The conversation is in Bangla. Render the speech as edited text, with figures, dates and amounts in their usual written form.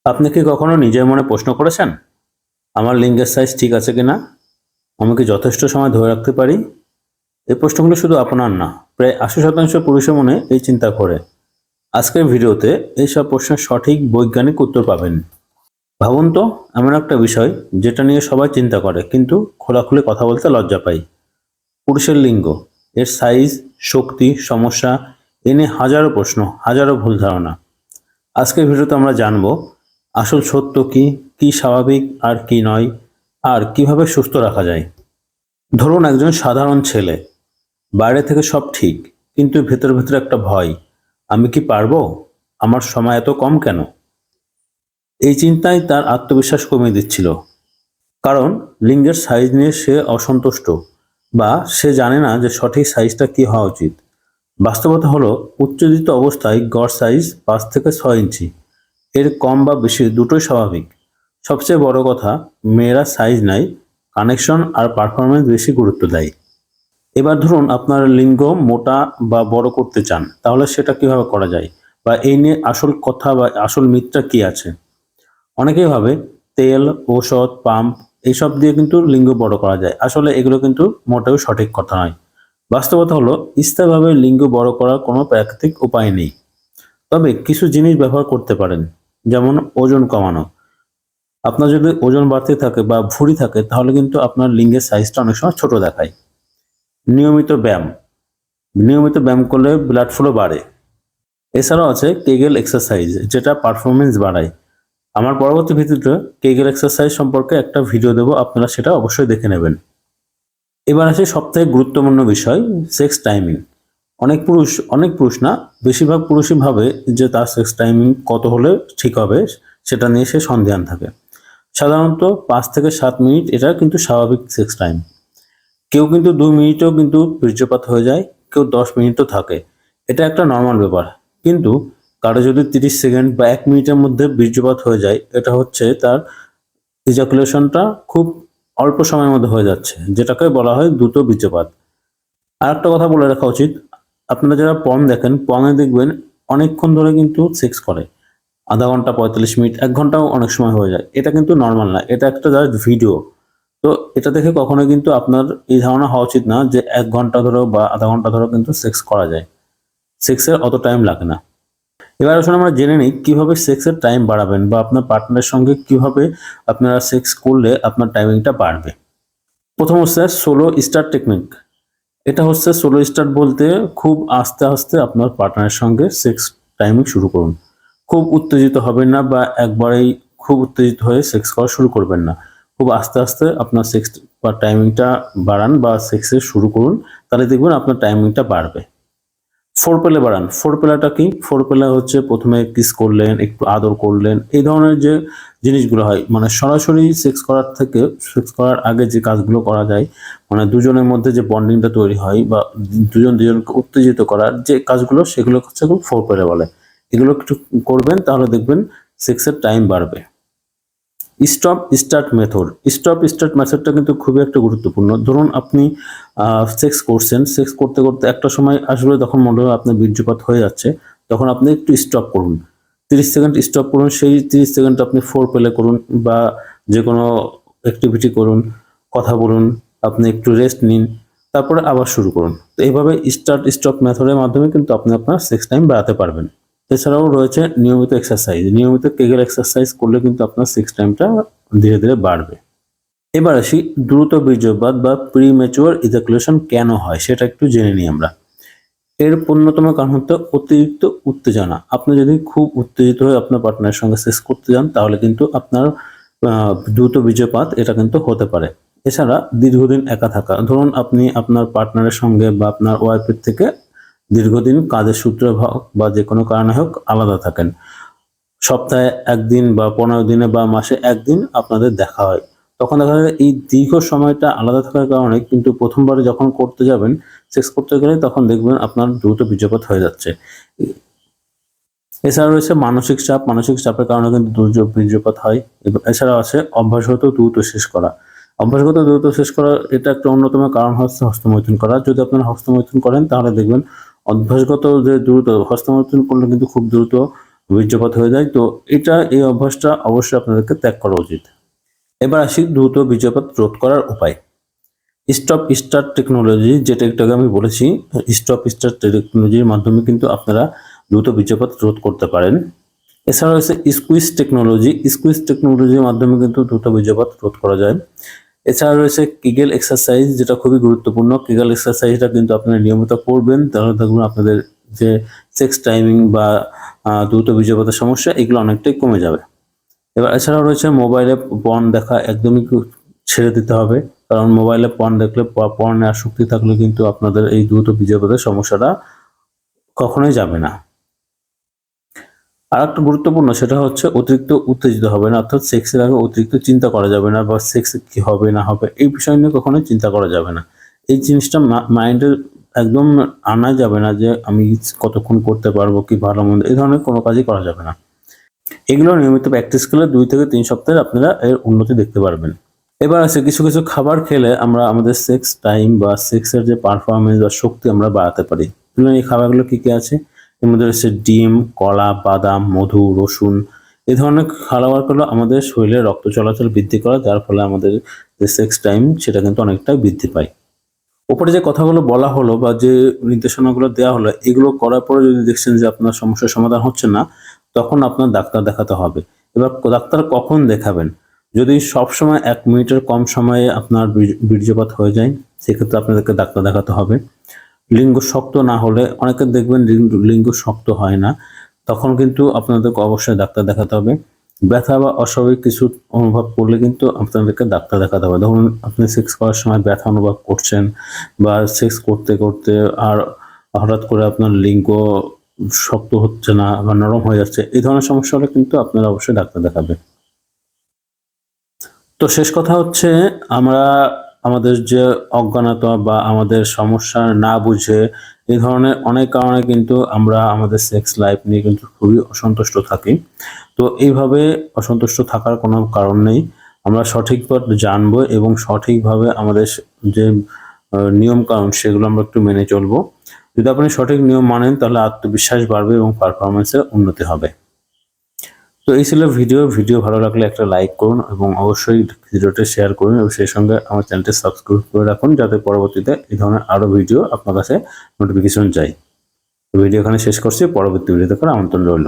আপনি কি কখনো নিজের মনে প্রশ্ন করেছেন, আমার লিঙ্গের সাইজ ঠিক আছে কিনা? আমি কি যথেষ্ট সময় ধরে রাখতে পারি? এই প্রশ্নগুলো শুধু আপনার না, প্রায় ৮০% পুরুষের মনে এই চিন্তা করে। আজকের ভিডিওতে এইসব প্রশ্নের সঠিক বৈজ্ঞানিক উত্তর পাবেন। ভাবুন তো, এমন একটা বিষয় যেটা নিয়ে সবাই চিন্তা করে কিন্তু খোলাখুলি কথা বলতে লজ্জা পাই। পুরুষের লিঙ্গ, এর সাইজ, শক্তি, সমস্যা, এ নিয়ে হাজারো প্রশ্ন, হাজারো ভুল ধারণা। আজকের ভিডিওতে আমরা জানবো আসল সত্য কি, কি স্বাভাবিক আর কি নয়, আর কিভাবে সুস্থ রাখা যায়। ধরুন একজন সাধারণ ছেলে, বাইরে থেকে সব ঠিক, কিন্তু ভেতরে ভেতরে একটা ভয়, আমি কি পারবো, আমার সময় এত কম কেন? এই চিন্তায় তার আত্মবিশ্বাস কমিয়ে দিচ্ছিল। কারণ লিঙ্গের সাইজ নিয়ে সে অসন্তুষ্ট, বা সে জানে না যে সঠিক সাইজটা কি হওয়া উচিত। বাস্তবতা হলো উত্তেজিত অবস্থায় গড় সাইজ ৫ থেকে ৬ ইঞ্চি, এর কম বা বেশি দুটোই স্বাভাবিক। সবচেয়ে বড় কথা, মেয়েরা সাইজ নাই, কানেকশন আর পারফরমেন্স বেশি গুরুত্ব দেয়। এবার ধরুন আপনার লিঙ্গ মোটা বা বড় করতে চান, তাহলে সেটা কিভাবে করা যায়, বা এই নিয়ে আসল কথা বা আসল মিথটা কি আছে। অনেকেই ভাবে তেল, ঔষধ, পাম্প এইসব দিয়ে কিন্তু লিঙ্গ বড় করা যায়। আসলে এগুলো কিন্তু মোটেও সঠিক কথা নয়। বাস্তবতা হলো স্থায়ীভাবে লিঙ্গ বড় করার কোনো প্রাকৃতিক উপায় নেই। তবে কিছু জিনিস ব্যবহার করতে পারেন, যেমন ওজন কমানো। আপনার যদি ওজন বাড়তে থাকে বা ভুঁড়ি থাকে, তাহলে কিন্তু আপনার লিঙ্গের সাইজটা অনেক সময় ছোট দেখায়। নিয়মিত ব্যায়াম, নিয়মিত ব্যায়াম করলে ব্লাড ফ্লো বাড়ে। এছাড়াও আছে কেগেল এক্সারসাইজ, যেটা পারফরমেন্স বাড়ায়। আমার পরবর্তী ভিডিওতে কেগেল এক্সারসাইজ সম্পর্কে একটা ভিডিও দেবো, আপনারা সেটা অবশ্যই দেখে নেবেন। এবার আসে সবথেকে গুরুত্বপূর্ণ বিষয়, সেক্স টাইমিং। অনেক পুরুষ না, বেশিরভাগ পুরুষই ভাবে যে তার সেক্স টাইমিং কত হলে ঠিক হবে, সেটা নিয়ে সে সন্দিহান থাকে। সাধারণত ৫ থেকে ৭ মিনিট, এটা কিন্তু স্বাভাবিক সেক্স টাইম। কেউ কিন্তু ২ মিনিটেও কিন্তু বীর্যপাত হয়ে যায়, কেউ ১০ মিনিটও থাকে। এটা একটা নর্মাল ব্যাপার। কিন্তু কারো যদি ৩০ সেকেন্ড বা ১ মিনিটের মধ্যে বীর্যপাত হয়ে যায়, এটা হচ্ছে তার ইজাকুলেশনটা খুব অল্প সময়ের মধ্যে হয়ে যাচ্ছে, যেটাকে বলা হয় দ্রুত বীর্যপাত। আরেকটা কথা বলে রাখা উচিত, আপনারা যারা পর্ন দেখেন, পর্নে দেখবেন অনেকক্ষণ ধরে কিন্তু সেক্স করে। আধা ঘন্টা, ৪৫ মিনিট, ১ ঘন্টাও অনেক সময় হয়ে যায়। এটা কিন্তু নরমাল না, এটা একটা জাস্ট ভিডিও। তো এটা দেখে কখনোই কিন্তু আপনার এই ধারণা হওয়া উচিত না যে ১ ঘন্টা ধরেও বা আধা ঘন্টা ধরেও কিন্তু সেক্স করা যায়। সেক্সের অত টাইম লাগে না। এবার আসলে আমরা জেনে নিই কিভাবে সেক্সের টাইম বাড়াবেন, বা আপনার পার্টনারের সঙ্গে কিভাবে আপনারা সেক্স করলে আপনার টাইমিংটা বাড়বে। প্রথম হচ্ছে সোলো স্টার্ট টেকনিক। এটা হচ্ছে সোলো স্টার্ট বলতে খুব আস্তে আস্তে আপনার পার্টনারের সঙ্গে সেক্স টাইমিং শুরু করুন। খুব উত্তেজিত হবেন না, বা একবারেই খুব উত্তেজিত হয়ে সেক্স করা শুরু করবেন না। খুব আস্তে আস্তে আপনার সেক্স বা টাইমিংটা বাড়ান, বা সেক্সের শুরু করুন, তাহলে দেখবেন আপনার টাইমিংটা বাড়বে। ফোরপ্লে বাড়ান। ফোরপ্লেটা কি? ফোরপ্লে হচ্ছে প্রথমে কিস করলেন, একটু আদর করলেন, এই ধরনের যে জিনিসগুলো হয়, মানে সরাসরি সেক্স করার থেকে সেক্স করার আগে যে কাজগুলো করা যায়, মানে দুজনের মধ্যে যে বন্ডিংটা তৈরি হয়, বা দুজনকে উত্তেজিত করার যে কাজগুলো, সেগুলো হচ্ছে ফোরপ্লে বলে। এগুলো একটু করবেন, তাহলে দেখবেন সেক্সের টাইম বাড়বে। Stop start method. Stop start মেথডটা কিন্তু খুবই একটা গুরুত্বপূর্ণ। ধরুন আপনি সেক্স করছেন, সেক্স করতে করতে একটা সময় আসলে তখন মনে হয় আপনার বীর্যপাত হয়ে যাচ্ছে, তখন আপনি একটু স্টপ করুন। ৩০ সেকেন্ড স্টপ করুন, সেই ৩০ সেকেন্ড আপনি ফোরপ্লে করুন, বা যে কোনো অ্যাক্টিভিটি করুন, কথা বলুন, আপনি একটু রেস্ট নিন, তারপরে আবার শুরু করুন। তো এইভাবে স্টার্ট স্টপ মেথডের মাধ্যমে কিন্তু আপনি আপনার সেক্স টাইম বাড়াতে পারবেন। এছাড়াও রয়েছে নিয়মিত এক্সারসাইজ। নিয়মিত কেগেল এক্সারসাইজ করলে কিন্তু আপনার সেক্স টাইমটা ধীরে ধীরে বাড়বে। এবার আসি, দ্রুত বীর্যপাত বা প্রিম্যাচুয়ার ইজাকুলেশন কেন হয় সেটা একটু জেনে নিই আমরা। এর অন্যতম কারণ হচ্ছে অতিরিক্ত উত্তেজনা। আপনি যদি খুব উত্তেজিত হয়ে আপনার পার্টনারের সঙ্গে সেক্স করতে যান, তাহলে কিন্তু আপনার দ্রুত বীর্যপাত এটা কিন্তু হতে পারে। এছাড়া দীর্ঘদিন একা থাকা। ধরুন আপনি আপনার পার্টনারের সঙ্গে বা আপনার ওয়াইফের থেকে দীর্ঘদিন কাজের সূত্রে হোক বা যেকোনো কারণে হোক আলাদা থাকেন। সপ্তাহে ১ দিন বা ১৫ দিনে বা মাসে ১ দিন আপনাদের দেখা হয়। তখন দেখা যায় এই দীর্ঘ সময়টা আলাদা থাকার কারণে কিন্তু ১ম বারে যখন করতে যাবেন, সেক্স করতে গেলে তখন দেখবেন আপনার দ্রুত বীর্যপাত হয়ে যাচ্ছে। এছাড়া রয়েছে মানসিক চাপ। মানসিক চাপের কারণে কিন্তু দ্রুত বীর্যপাত হয়। এছাড়াও আছে অভ্যাসগত দ্রুত শেষ করা। অভ্যাসগত দ্রুত শেষ করা, এটা একটা অন্যতম কারণ হচ্ছে হস্তমৈথুন করা। যদি আপনারা হস্তমৈথুন করেন, তাহলে দেখবেন অভ্যাসগত যে দ্রুত হস্তমৈথুন করলে কিন্তু খুব দ্রুত বীর্যপাত হয়ে যায়। তো এই অভ্যাসটা অবশ্যই আপনাদেরকে ত্যাগ করা উচিত। এবার আসি দ্রুত বীর্যপাত রোধ করার উপায়। স্টপ স্টার্ট টেকনোলজি, যেটা একটু আগে আমি বলেছি, স্টপ স্টার্ট টেকনোলজির মাধ্যমে কিন্তু আপনারা দ্রুত বীর্যপাত রোধ করতে পারেন। এছাড়া রয়েছে স্কুইজ টেকনোলজি। স্কুইজ টেকনোলজির মাধ্যমে কিন্তু দ্রুত বীর্যপাত রোধ করা যায়। এছাড়া রয়েছে কিগেল এক্সারসাইজ, যেটা খুবই গুরুত্বপূর্ণ। কিগেল এক্সারসাইজটা কিন্তু আপনারা নিয়মিত করবেন, তাহলে দেখবেন আপনাদের যে সেক্স টাইমিং বা দ্রুত বীর্যপাতের সমস্যা, এগুলো অনেকটাই কমে যাবে। এবার এছাড়াও রয়েছে মোবাইলে পর্ন দেখা একদমই ছেড়ে দিতে হবে, কারণ মোবাইলে পর্ন দেখলে, পর্নে আসক্তি থাকলে কিন্তু আপনাদের এই দ্রুত বীর্যপাতের সমস্যাটা কখনোই যাবে না। আর একটা গুরুত্বপূর্ণ, সেটা হচ্ছে অতিরিক্ত উত্তেজিত হবে না, অর্থাৎ সেক্সের আগে অতিরিক্ত চিন্তা করা যাবে না, বা সেক্স কি হবে না হবে এই বিষয় নিয়ে কখনোই চিন্তা করা যাবে না। এই জিনিসটা মাইন্ডে একদম আনা যাবে না যে আমি কতক্ষণ করতে পারবো, কি ভালো মন্দ, এই ধরনের কোনো কাজই করা যাবে না। এগুলো নিয়মিত প্র্যাকটিস করলে 2 থেকে 3 সপ্তাহে আপনারা এর উন্নতি দেখতে পারবেন। এবার আছে কিছু কিছু খাবার খেলে আমরা আমাদের সেক্স টাইম বা সেক্সের যে পারফরমেন্স বা শক্তি আমরা বাড়াতে পারি। এই খাবারগুলো কি কি আছে? এর মধ্যে রয়েছে ডিম, কলা, বাদাম, মধু, রসুন। এই ধরনের খাবারগুলো আমাদের শরীরে রক্ত চলাচল বৃদ্ধি করে, যার ফলে আমাদের যে সেক্স টাইম সেটা কিন্তু অনেকটা বৃদ্ধি পায়। উপরে যে কথাগুলো বলা হলো বা যে নির্দেশনাগুলো দেওয়া হলো, এগুলো করার পরে যদি দেখছেন যে আপনার সমস্যার সমাধান হচ্ছে না, তখন আপনার ডাক্তার দেখাতে হবে। এবার ডাক্তার কখন দেখাবেন? যদি সবসময় 1 মিনিটের কম সময়ে আপনার বীর্যপাত হয়ে যায়, সেক্ষেত্রে আপনাদেরকে ডাক্তার দেখাতে হবে। লিঙ্গ শক্ত না হলে, অনেকে দেখবেন লিঙ্গ শক্ত হয় না, তখন কিন্তু আপনাদেরকে অবশ্যই ডাক্তার দেখাতে হবে। ব্যথা বা অস্বাভাবিক কিছু অনুভব করলে কিন্তু আপনাদেরকে ডাক্তার দেখাতে হবে। ধরুন আপনি সেক্স করার সময় ব্যথা অনুভব করছেন, বা সেক্স করতে করতে আর হঠাৎ করে আপনার লিঙ্গ শক্ত হচ্ছে না বা নরম হয়ে যাচ্ছে, এই ধরনের সমস্যা হলে কিন্তু আপনারা অবশ্যই ডাক্তার দেখাবেন। তো শেষ কথা হচ্ছে, আমরা আমাদের যে অজ্ঞানতা বা আমাদের সমস্যা না বুঝে এই ধরনের অনেক কারণে কিন্তু আমরা আমাদের সেক্স লাইফ নিয়ে কিন্তু খুবই অসন্তুষ্ট থাকি। তো এইভাবে অসন্তুষ্ট থাকার কোনো কারণ নেই। আমরা সঠিকভাবে জানবো এবং সঠিকভাবে আমাদের যে নিয়ম কানুন সেগুলো আমরা একটু মেনে চলবো। যদি আপনি সঠিক নিয়ম মানেন, তাহলে আত্মবিশ্বাস বাড়বে এবং পারফরম্যান্সে উন্নতি হবে। তো এই ছিল ভিডিও ভালো লাগলে একটা লাইক করুন এবং অবশ্যই ভিডিওটা শেয়ার করুন, এবং সেই সঙ্গে আমার চ্যানেলটি সাবস্ক্রাইব করে রাখুন, যাতে পরবর্তীতে এই ধরনের আরো ভিডিও আপনার কাছে নোটিফিকেশন যায়। ভিডিও এখানে শেষ করছি, পরবর্তী ভিডিও দেখার আমন্ত্রণ রইল।